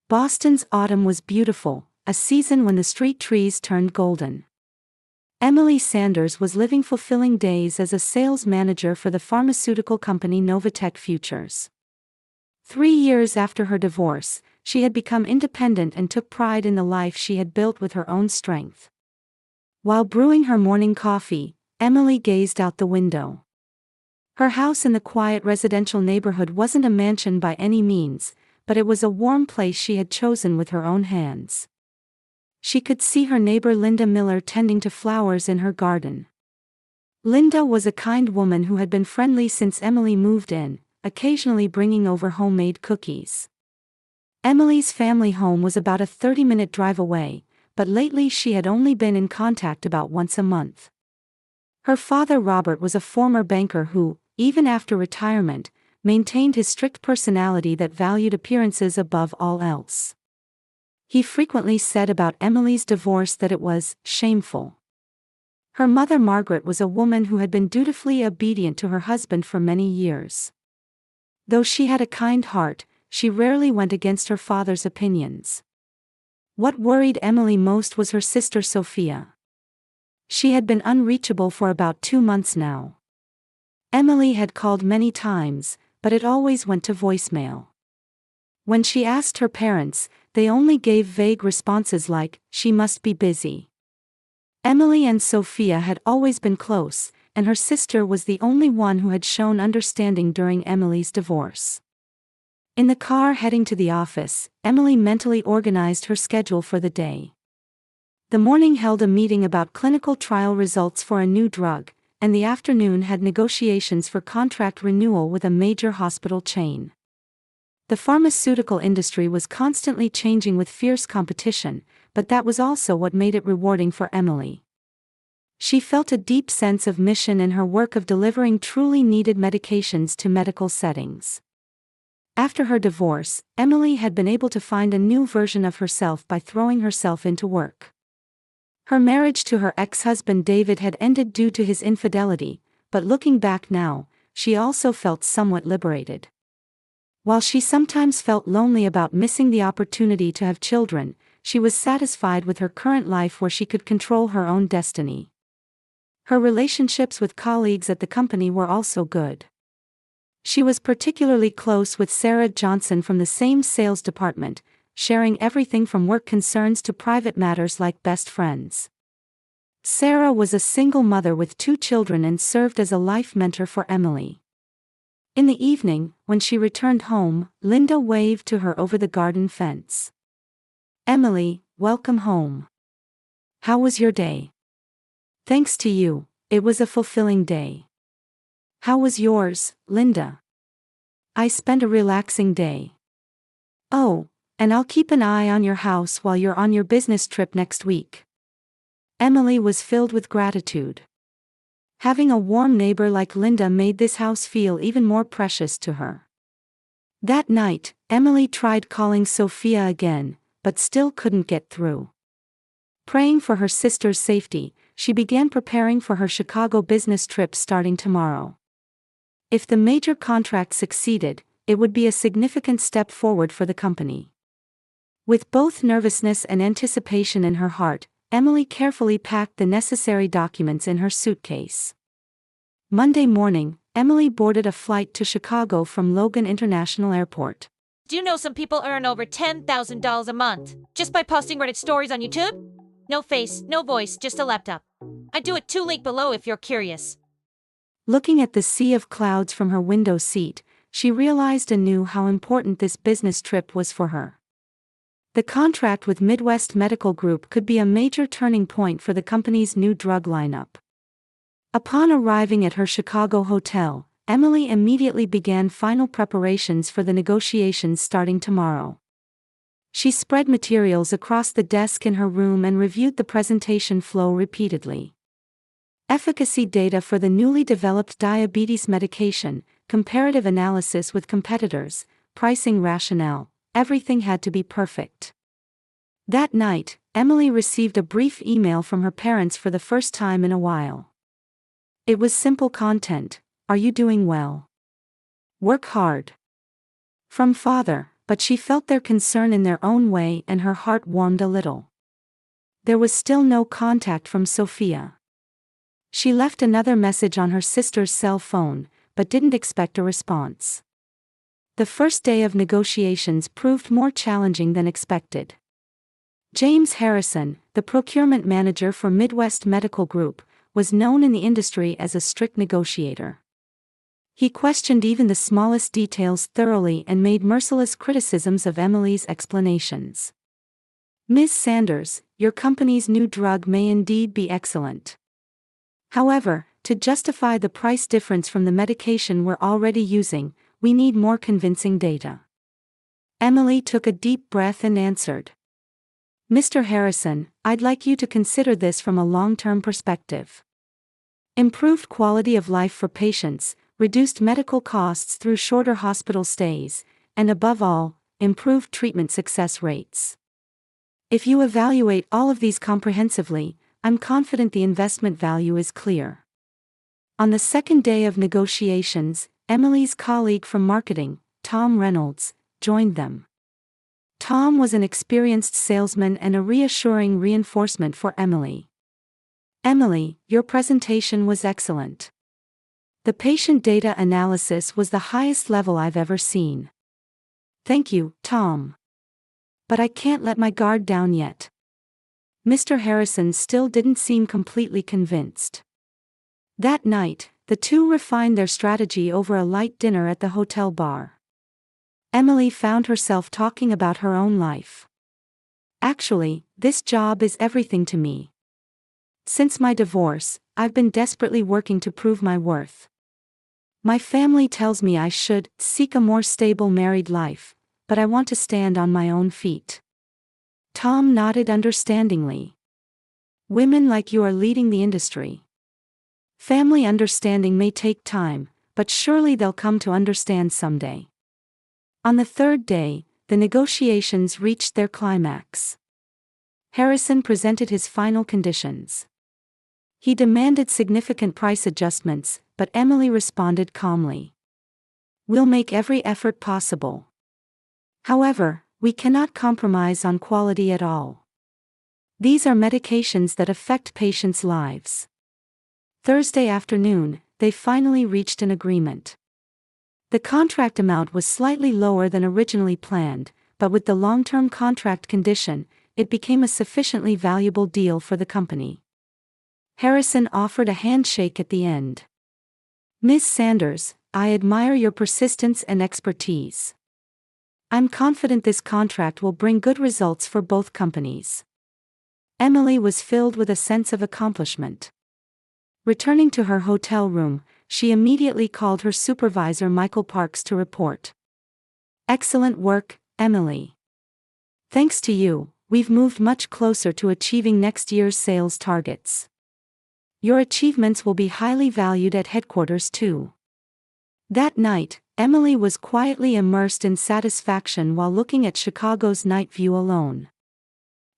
Boston's autumn was beautiful, a season when the street trees turned golden. Emily Sanders was living fulfilling days as a sales manager for the pharmaceutical company Novatech Futures. 3 years after her divorce, she had become independent and took pride in the life she had built with her own strength. While brewing her morning coffee, Emily gazed out the window. Her house in the quiet residential neighborhood wasn't a mansion by any means, but it was a warm place she had chosen with her own hands. She could see her neighbor Linda Miller tending to flowers in her garden. Linda was a kind woman who had been friendly since Emily moved in, occasionally bringing over homemade cookies. Emily's family home was about a 30-minute drive away, but lately she had only been in contact about once a month. Her father Robert was a former banker who, even after retirement, maintained his strict personality that valued appearances above all else. He frequently said about Emily's divorce that it was shameful. Her mother Margaret was a woman who had been dutifully obedient to her husband for many years. Though she had a kind heart, she rarely went against her father's opinions. What worried Emily most was her sister Sophia. She had been unreachable for about 2 months now. Emily had called many times, but it always went to voicemail. When she asked her parents, they only gave vague responses like, "She must be busy." Emily and Sophia had always been close, and her sister was the only one who had shown understanding during Emily's divorce. In the car heading to the office, Emily mentally organized her schedule for the day. The morning held a meeting about clinical trial results for a new drug, and the afternoon had negotiations for contract renewal with a major hospital chain. The pharmaceutical industry was constantly changing with fierce competition, but that was also what made it rewarding for Emily. She felt a deep sense of mission in her work of delivering truly needed medications to medical settings. After her divorce, Emily had been able to find a new version of herself by throwing herself into work. Her marriage to her ex-husband David had ended due to his infidelity, but looking back now, she also felt somewhat liberated. While she sometimes felt lonely about missing the opportunity to have children, she was satisfied with her current life where she could control her own destiny. Her relationships with colleagues at the company were also good. She was particularly close with Sarah Johnson from the same sales department, sharing everything from work concerns to private matters like best friends. Sarah was a single mother with 2 children and served as a life mentor for Emily. In the evening, when she returned home, Linda waved to her over the garden fence. "Emily, welcome home. How was your day?" "Thanks to you, it was a fulfilling day." "How was yours, Linda?" "I spent a relaxing day." "Oh, and I'll keep an eye on your house while you're on your business trip next week." Emily was filled with gratitude. Having a warm neighbor like Linda made this house feel even more precious to her. That night, Emily tried calling Sophia again, but still couldn't get through. Praying for her sister's safety, she began preparing for her Chicago business trip starting tomorrow. If the major contract succeeded, it would be a significant step forward for the company. With both nervousness and anticipation in her heart, Emily carefully packed the necessary documents in her suitcase. Monday morning, Emily boarded a flight to Chicago from Logan International Airport. Do you know some people earn over $10,000 a month just by posting Reddit stories on YouTube? No face, no voice, just a laptop. I do it 2 link below if you're curious. Looking at the sea of clouds from her window seat, she realized anew how important this business trip was for her. The contract with Midwest Medical Group could be a major turning point for the company's new drug lineup. Upon arriving at her Chicago hotel, Emily immediately began final preparations for the negotiations starting tomorrow. She spread materials across the desk in her room and reviewed the presentation flow repeatedly. Efficacy data for the newly developed diabetes medication, comparative analysis with competitors, pricing rationale, everything had to be perfect. That night, Emily received a brief email from her parents for the first time in a while. It was simple content: "Are you doing well? Work hard." From Father, but she felt their concern in their own way and her heart warmed a little. There was still no contact from Sophia. She left another message on her sister's cell phone, but didn't expect a response. The first day of negotiations proved more challenging than expected. James Harrison, the procurement manager for Midwest Medical Group, was known in the industry as a strict negotiator. He questioned even the smallest details thoroughly and made merciless criticisms of Emily's explanations. "Ms. Sanders, your company's new drug may indeed be excellent. However, to justify the price difference from the medication we're already using, we need more convincing data." Emily took a deep breath and answered, "Mr. Harrison, I'd like you to consider this from a long-term perspective. Improved quality of life for patients, reduced medical costs through shorter hospital stays, and above all, improved treatment success rates. If you evaluate all of these comprehensively, I'm confident the investment value is clear." On the second day of negotiations, Emily's colleague from marketing, Tom Reynolds, joined them. Tom was an experienced salesman and a reassuring reinforcement for Emily. "Emily, your presentation was excellent. The patient data analysis was the highest level I've ever seen." "Thank you, Tom. But I can't let my guard down yet." Mr. Harrison still didn't seem completely convinced. That night, the two refined their strategy over a light dinner at the hotel bar. Emily found herself talking about her own life. "Actually, this job is everything to me. Since my divorce, I've been desperately working to prove my worth. My family tells me I should seek a more stable married life, but I want to stand on my own feet." Tom nodded understandingly. "Women like you are leading the industry. Family understanding may take time, but surely they'll come to understand someday." On the third day, the negotiations reached their climax. Harrison presented his final conditions. He demanded significant price adjustments, but Emily responded calmly, "We'll make every effort possible. However, we cannot compromise on quality at all. These are medications that affect patients' lives." Thursday afternoon, they finally reached an agreement. The contract amount was slightly lower than originally planned, but with the long-term contract condition, it became a sufficiently valuable deal for the company. Harrison offered a handshake at the end. "Ms. Sanders, I admire your persistence and expertise. I'm confident this contract will bring good results for both companies." Emily was filled with a sense of accomplishment. Returning to her hotel room, she immediately called her supervisor Michael Parks to report. "Excellent work, Emily. Thanks to you, we've moved much closer to achieving next year's sales targets. Your achievements will be highly valued at headquarters too." That night, Emily was quietly immersed in satisfaction while looking at Chicago's night view alone.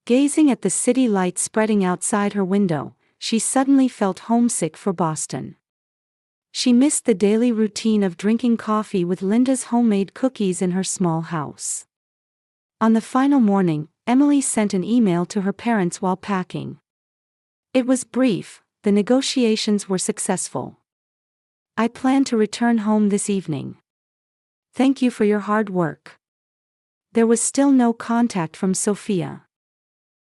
Gazing at the city lights spreading outside her window, she suddenly felt homesick for Boston. She missed the daily routine of drinking coffee with Linda's homemade cookies in her small house. On the final morning, Emily sent an email to her parents while packing. It was brief: the negotiations were successful. "I plan to return home this evening. Thank you for your hard work." There was still no contact from Sophia.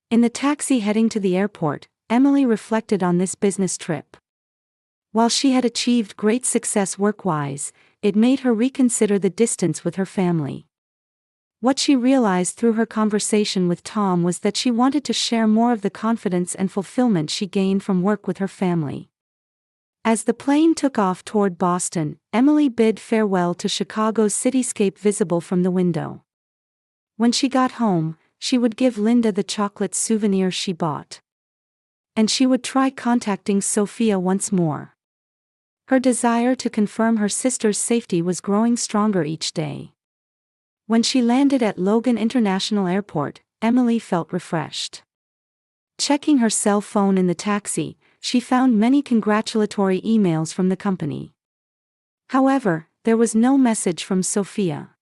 In the taxi heading to the airport, Emily reflected on this business trip. While she had achieved great success work-wise, it made her reconsider the distance with her family. What she realized through her conversation with Tom was that she wanted to share more of the confidence and fulfillment she gained from work with her family. As the plane took off toward Boston, Emily bid farewell to Chicago's cityscape visible from the window. When she got home, she would give Linda the chocolate souvenir she bought. And she would try contacting Sophia once more. Her desire to confirm her sister's safety was growing stronger each day. When she landed at Logan International Airport, Emily felt refreshed. Checking her cell phone in the taxi, she found many congratulatory emails from the company. However, there was no message from Sophia.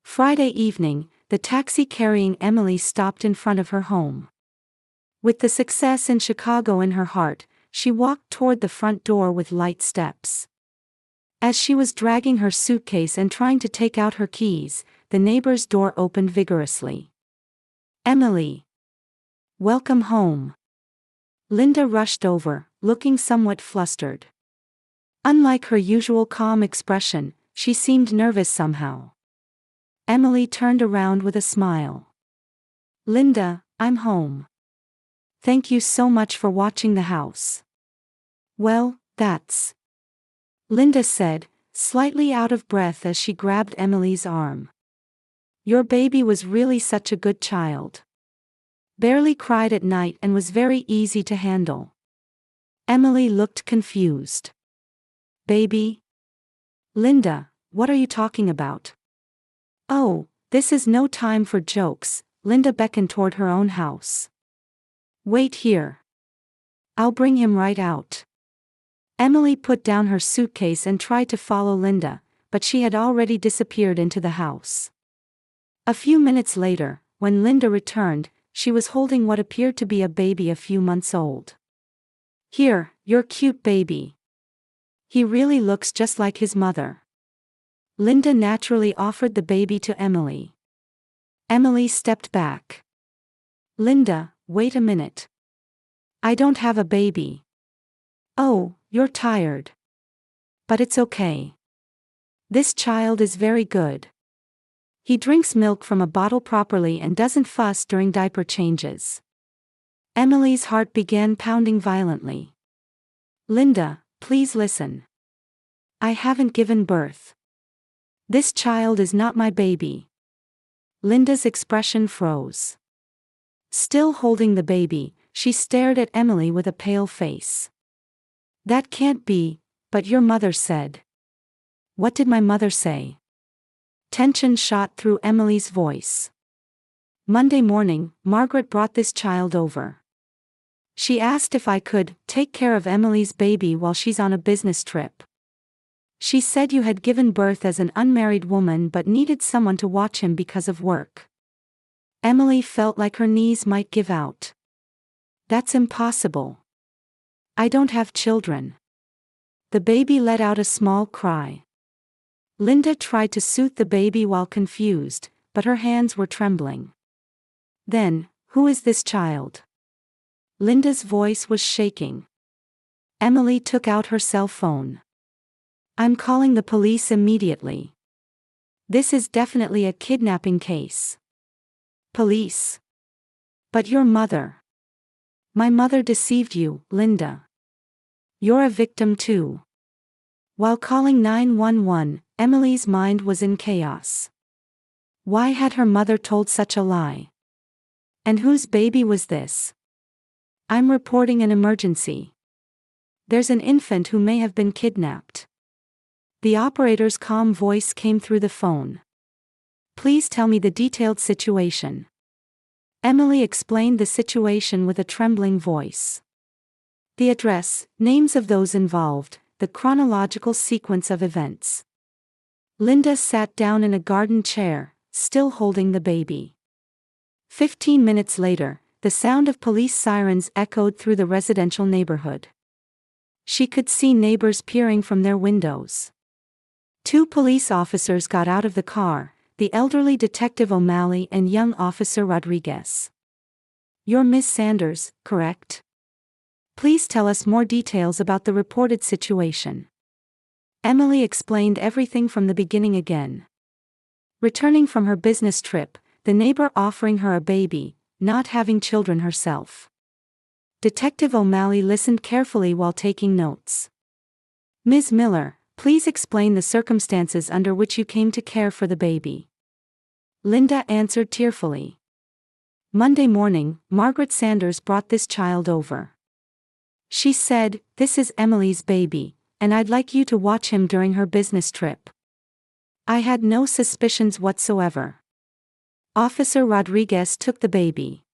Friday evening, the taxi carrying Emily stopped in front of her home. With the success in Chicago in her heart, she walked toward the front door with light steps. As she was dragging her suitcase and trying to take out her keys, the neighbor's door opened vigorously. "Emily. Welcome home." Linda rushed over, looking somewhat flustered. Unlike her usual calm expression, she seemed nervous somehow. Emily turned around with a smile. "Linda, I'm home. Thank you so much for watching the house." "Well, that's..." Linda said, slightly out of breath as she grabbed Emily's arm. "Your baby was really such a good child. Barely cried at night and was very easy to handle." Emily looked confused. "Baby? Linda, what are you talking about?" "Oh, this is no time for jokes." Linda beckoned toward her own house. "Wait here. I'll bring him right out." Emily put down her suitcase and tried to follow Linda, but she had already disappeared into the house. A few minutes later, when Linda returned, she was holding what appeared to be a baby a few months old. "Here, your cute baby. He really looks just like his mother." Linda naturally offered the baby to Emily. Emily stepped back. "Linda, wait a minute. I don't have a baby." "Oh, you're tired. But it's okay. This child is very good. He drinks milk from a bottle properly and doesn't fuss during diaper changes." Emily's heart began pounding violently. "Linda, please listen. I haven't given birth. This child is not my baby." Linda's expression froze. Still holding the baby, she stared at Emily with a pale face. "That can't be," "But your mother said..." "What did my mother say?" Tension shot through Emily's voice. "Monday morning, Margaret brought this child over. She asked if I could take care of Emily's baby while she's on a business trip. She said you had given birth as an unmarried woman but needed someone to watch him because of work." Emily felt like her knees might give out. "That's impossible. I don't have children." The baby let out a small cry. Linda tried to soothe the baby while confused, but her hands were trembling. "Then, who is this child?" Linda's voice was shaking. Emily took out her cell phone. "I'm calling the police immediately. This is definitely a kidnapping case." "Police? But your mother..." "My mother deceived you, Linda. You're a victim too." While calling 911, Emily's mind was in chaos. Why had her mother told such a lie? And whose baby was this? "I'm reporting an emergency. There's an infant who may have been kidnapped." The operator's calm voice came through the phone. "Please tell me the detailed situation." Emily explained the situation with a trembling voice. The address, names of those involved, the chronological sequence of events. Linda sat down in a garden chair, still holding the baby. 15 minutes later, the sound of police sirens echoed through the residential neighborhood. She could see neighbors peering from their windows. 2 police officers got out of the car, the elderly Detective O'Malley and young Officer Rodriguez. "You're Miss Sanders, correct? Please tell us more details about the reported situation." Emily explained everything from the beginning again. Returning from her business trip, the neighbor offering her a baby, not having children herself. Detective O'Malley listened carefully while taking notes. "Ms. Miller, please explain the circumstances under which you came to care for the baby." Linda answered tearfully. "Monday morning, Margaret Sanders brought this child over. She said, 'This is Emily's baby, and I'd like you to watch him during her business trip.' I had no suspicions whatsoever." Officer Rodriguez took the baby.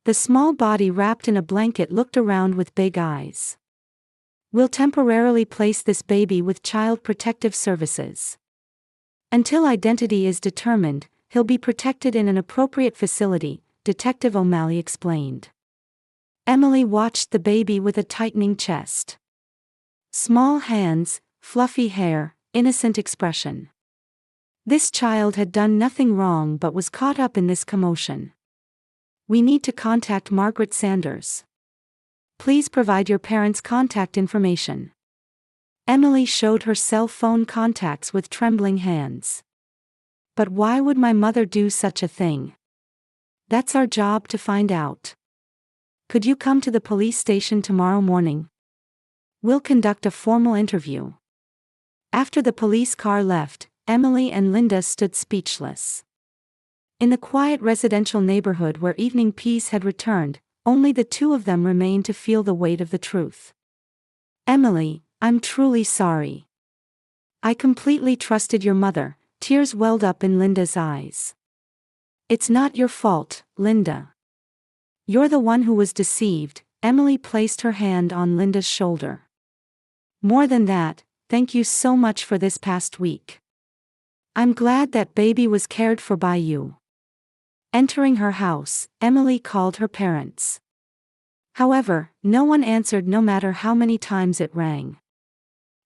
The small body wrapped in a blanket looked around with big eyes. "We'll temporarily place this baby with Child Protective Services." Until identity is determined, he'll be protected in an appropriate facility, Detective O'Malley explained. Emily watched the baby with a tightening chest. Small hands, fluffy hair, innocent expression. This child had done nothing wrong but was caught up in this commotion. We need to contact Margaret Sanders. Please provide your parents' contact information. Emily showed her cell phone contacts with trembling hands. But why would my mother do such a thing? That's our job to find out. Could you come to the police station tomorrow morning? We'll conduct a formal interview. After the police car left, Emily and Linda stood speechless. In the quiet residential neighborhood where evening peace had returned, only the two of them remained to feel the weight of the truth. Emily, I'm truly sorry. I completely trusted your mother, tears welled up in Linda's eyes. It's not your fault, Linda. You're the one who was deceived, Emily placed her hand on Linda's shoulder. More than that, thank you so much for this past week. I'm glad that baby was cared for by you. Entering her house, Emily called her parents. However, no one answered no matter how many times it rang.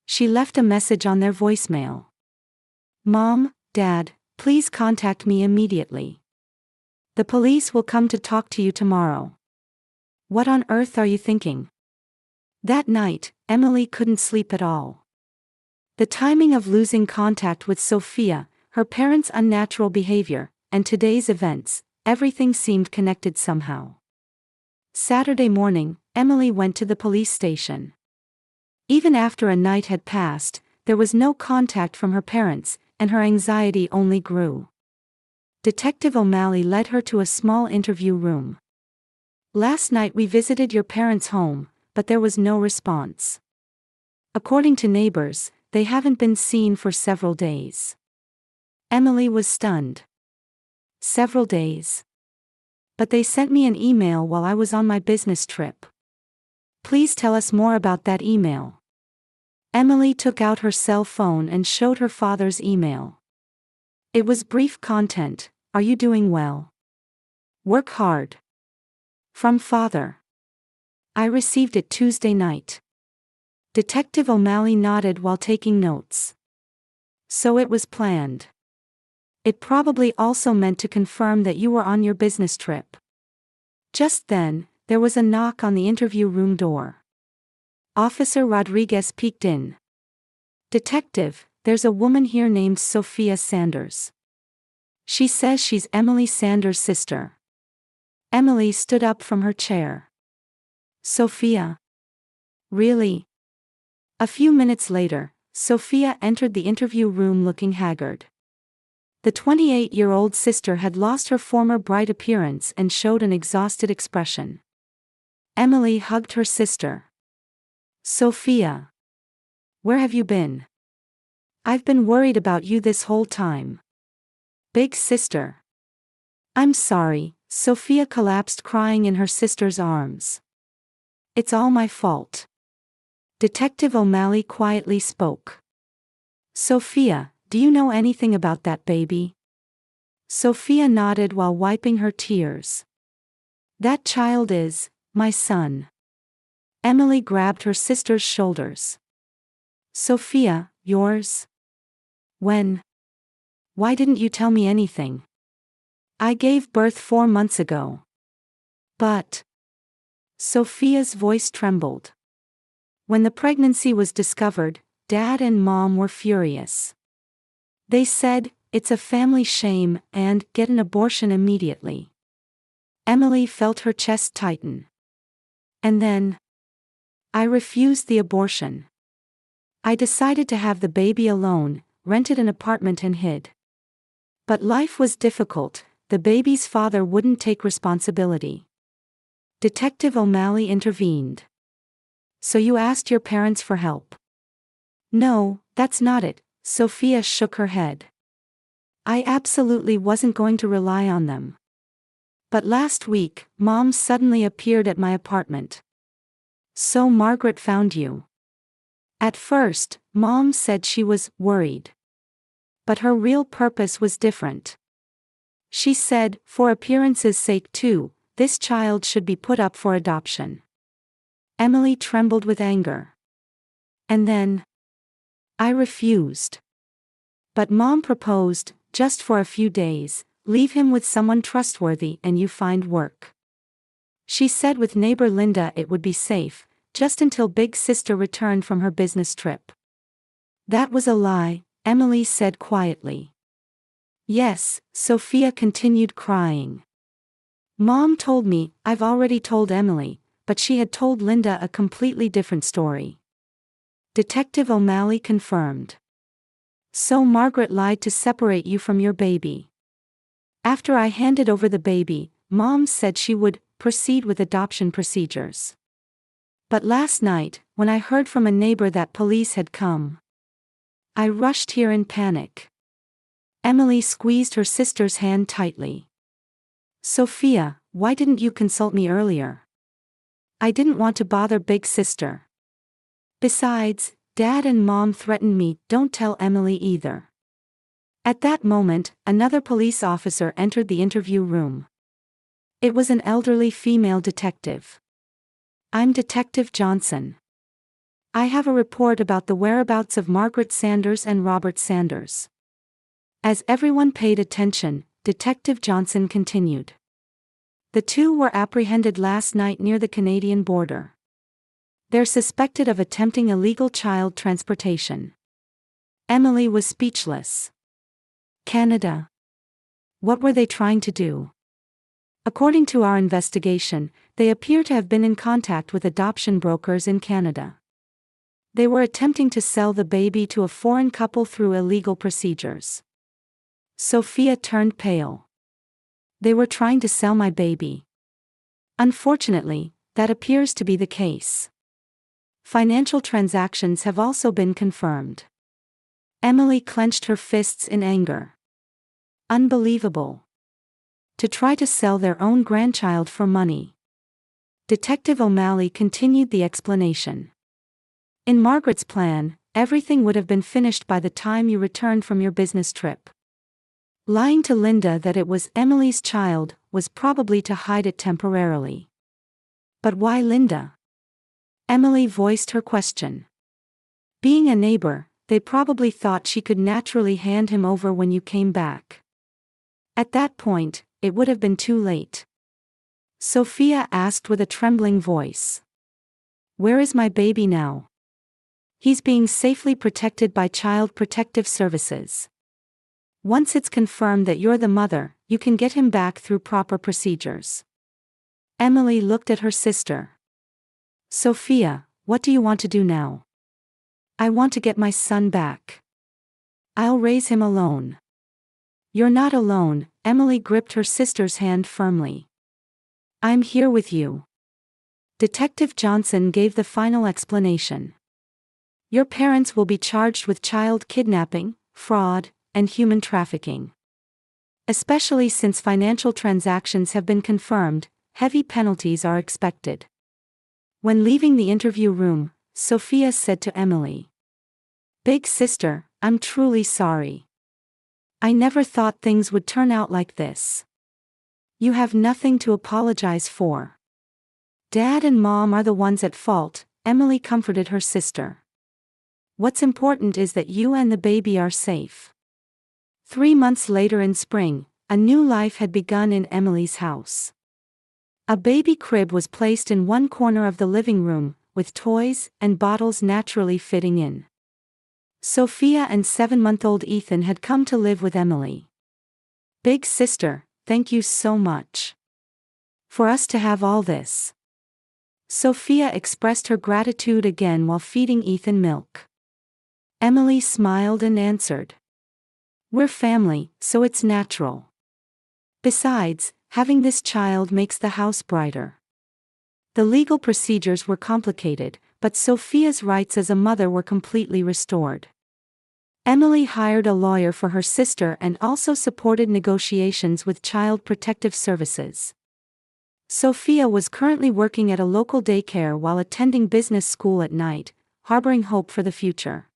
She left a message on their voicemail. Mom, Dad, please contact me immediately. The police will come to talk to you tomorrow. What on earth are you thinking? That night, Emily couldn't sleep at all. The timing of losing contact with Sophia, her parents' unnatural behavior, and today's events, everything seemed connected somehow. Saturday morning, Emily went to the police station. Even after a night had passed, there was no contact from her parents, and her anxiety only grew. Detective O'Malley led her to a small interview room. Last night we visited your parents' home, but there was no response. According to neighbors, they haven't been seen for several days. Emily was stunned. Several days. But they sent me an email while I was on my business trip. Please tell us more about that email. Emily took out her cell phone and showed her father's email. It was brief content. Are you doing well? Work hard. From Father. I received it Tuesday night. Detective O'Malley nodded while taking notes. So it was planned. It probably also meant to confirm that you were on your business trip. Just then, there was a knock on the interview room door. Officer Rodriguez peeked in. Detective, there's a woman here named Sophia Sanders. She says she's Emily Sanders' sister. Emily stood up from her chair. Sophia? Really? A few minutes later, Sophia entered the interview room looking haggard. The 28-year-old sister had lost her former bright appearance and showed an exhausted expression. Emily hugged her sister. Sophia. Where have you been? I've been worried about you this whole time. Big sister. I'm sorry, Sophia collapsed crying in her sister's arms. It's all my fault. Detective O'Malley quietly spoke. Sophia, do you know anything about that baby? Sophia nodded while wiping her tears. That child is my son. Emily grabbed her sister's shoulders. Sophia, yours? When? Why didn't you tell me anything? I gave birth 4 months ago. But. Sophia's voice trembled. When the pregnancy was discovered, Dad and Mom were furious. They said, it's a family shame and get an abortion immediately. Emily felt her chest tighten. And then. I refused the abortion. I decided to have the baby alone, rented an apartment and hid. But life was difficult, the baby's father wouldn't take responsibility. Detective O'Malley intervened. So you asked your parents for help? No, that's not it, Sophia shook her head. I absolutely wasn't going to rely on them. But last week, Mom suddenly appeared at my apartment. So Margaret found you. At first, Mom said she was worried. But her real purpose was different. She said, for appearance's sake too, this child should be put up for adoption. Emily trembled with anger. And then, I refused. But Mom proposed, just for a few days, leave him with someone trustworthy and you find work. She said with neighbor Linda it would be safe, just until Big Sister returned from her business trip. That was a lie, Emily said quietly. Yes, Sophia continued crying. Mom told me, I've already told Emily, but she had told Linda a completely different story. Detective O'Malley confirmed. So Margaret lied to separate you from your baby. After I handed over the baby, Mom said she would proceed with adoption procedures. But last night, when I heard from a neighbor that police had come, I rushed here in panic. Emily squeezed her sister's hand tightly. Sophia, why didn't you consult me earlier? I didn't want to bother Big Sister. Besides, Dad and Mom threatened me, don't tell Emily either. At that moment, another police officer entered the interview room. It was an elderly female detective. I'm Detective Johnson. I have a report about the whereabouts of Margaret Sanders and Robert Sanders. As everyone paid attention, Detective Johnson continued. The two were apprehended last night near the Canadian border. They're suspected of attempting illegal child transportation. Emily was speechless. Canada. What were they trying to do? According to our investigation, they appear to have been in contact with adoption brokers in Canada. They were attempting to sell the baby to a foreign couple through illegal procedures. Sophia turned pale. They were trying to sell my baby. Unfortunately, that appears to be the case. Financial transactions have also been confirmed. Emily clenched her fists in anger. Unbelievable. To try to sell their own grandchild for money. Detective O'Malley continued the explanation. In Margaret's plan, everything would have been finished by the time you returned from your business trip. Lying to Linda that it was Emily's child was probably to hide it temporarily. But why Linda? Emily voiced her question. Being a neighbor, they probably thought she could naturally hand him over when you came back. At that point, it would have been too late. Sophia asked with a trembling voice. Where is my baby now? He's being safely protected by Child Protective Services. Once it's confirmed that you're the mother, you can get him back through proper procedures. Emily looked at her sister. Sophia, what do you want to do now? I want to get my son back. I'll raise him alone. You're not alone, Emily gripped her sister's hand firmly. I'm here with you. Detective Johnson gave the final explanation. Your parents will be charged with child kidnapping, fraud, and human trafficking. Especially since financial transactions have been confirmed, heavy penalties are expected. When leaving the interview room, Sophia said to Emily, Big Sister, I'm truly sorry. I never thought things would turn out like this. You have nothing to apologize for. Dad and Mom are the ones at fault, Emily comforted her sister. What's important is that you and the baby are safe. 3 months later in spring, a new life had begun in Emily's house. A baby crib was placed in one corner of the living room, with toys and bottles naturally fitting in. Sophia and 7-month-old Ethan had come to live with Emily. Big Sister, thank you so much. For us to have all this. Sophia expressed her gratitude again while feeding Ethan milk. Emily smiled and answered. We're family, so it's natural. Besides, having this child makes the house brighter. The legal procedures were complicated, but Sophia's rights as a mother were completely restored. Emily hired a lawyer for her sister and also supported negotiations with Child Protective Services. Sophia was currently working at a local daycare while attending business school at night, harboring hope for the future.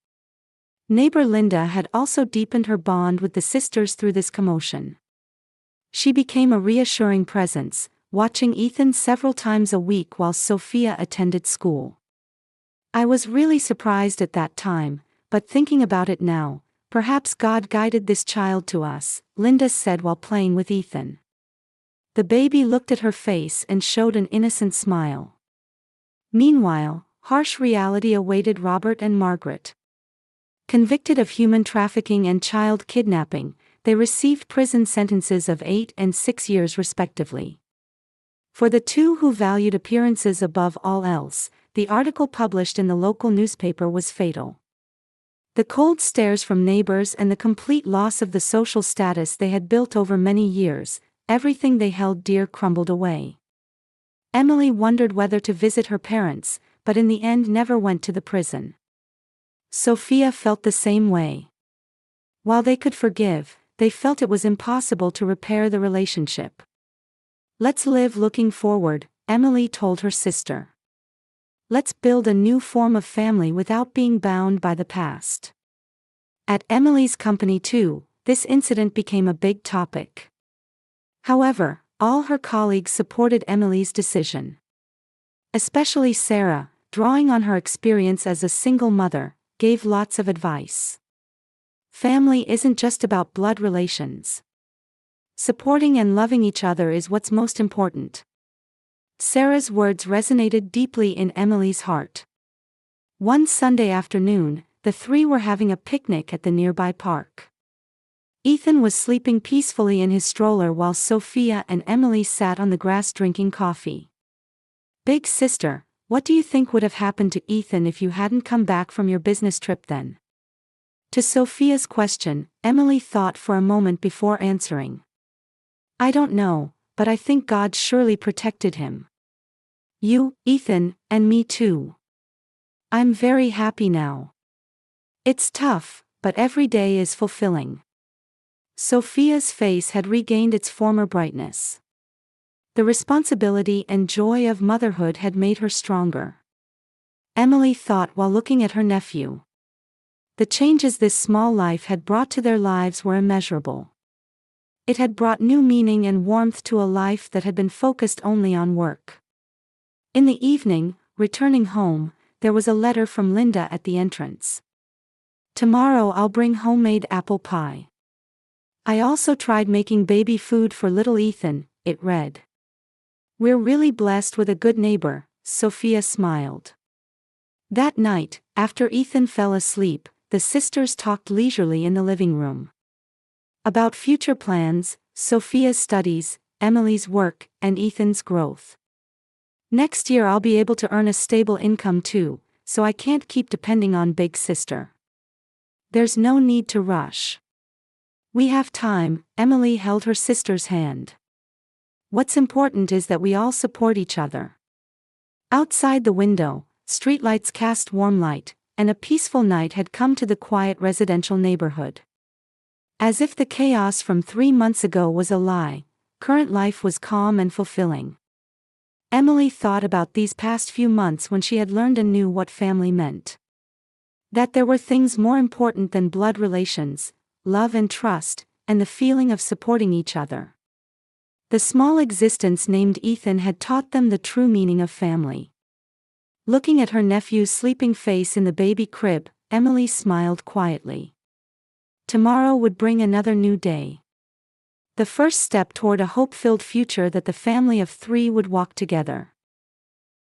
Neighbor Linda had also deepened her bond with the sisters through this commotion. She became a reassuring presence, watching Ethan several times a week while Sophia attended school. I was really surprised at that time, but thinking about it now, perhaps God guided this child to us, Linda said while playing with Ethan. The baby looked at her face and showed an innocent smile. Meanwhile, harsh reality awaited Robert and Margaret. Convicted of human trafficking and child kidnapping, they received prison sentences of 8 and 6 years respectively. For the two who valued appearances above all else, the article published in the local newspaper was fatal. The cold stares from neighbors and the complete loss of the social status they had built over many years, everything they held dear crumbled away. Emily wondered whether to visit her parents, but in the end never went to the prison. Sophia felt the same way. While they could forgive, they felt it was impossible to repair the relationship. "Let's live looking forward," Emily told her sister. "Let's build a new form of family without being bound by the past." At Emily's company too, this incident became a big topic. However, all her colleagues supported Emily's decision. Especially Sarah, drawing on her experience as a single mother, gave lots of advice. Family isn't just about blood relations. Supporting and loving each other is what's most important. Sarah's words resonated deeply in Emily's heart. One Sunday afternoon, the three were having a picnic at the nearby park. Ethan was sleeping peacefully in his stroller while Sophia and Emily sat on the grass drinking coffee. "Big sister, what do you think would have happened to Ethan if you hadn't come back from your business trip then?" To Sophia's question, Emily thought for a moment before answering. "I don't know, but I think God surely protected him. You, Ethan, and me too. I'm very happy now. It's tough, but every day is fulfilling." Sophia's face had regained its former brightness. The responsibility and joy of motherhood had made her stronger. Emily thought while looking at her nephew. The changes this small life had brought to their lives were immeasurable. It had brought new meaning and warmth to a life that had been focused only on work. In the evening, returning home, there was a letter from Linda at the entrance. "Tomorrow I'll bring homemade apple pie. I also tried making baby food for little Ethan," it read. "We're really blessed with a good neighbor," Sophia smiled. That night, after Ethan fell asleep, the sisters talked leisurely in the living room. About future plans, Sophia's studies, Emily's work, and Ethan's growth. "Next year I'll be able to earn a stable income too, so I can't keep depending on big sister. There's no need to rush. We have time." Emily held her sister's hand. "What's important is that we all support each other." Outside the window, streetlights cast warm light, and a peaceful night had come to the quiet residential neighborhood. As if the chaos from 3 months ago was a lie, current life was calm and fulfilling. Emily thought about these past few months when she had learned anew what family meant. That there were things more important than blood relations, love and trust, and the feeling of supporting each other. The small existence named Ethan had taught them the true meaning of family. Looking at her nephew's sleeping face in the baby crib, Emily smiled quietly. Tomorrow would bring another new day. The first step toward a hope-filled future that the family of 3 would walk together.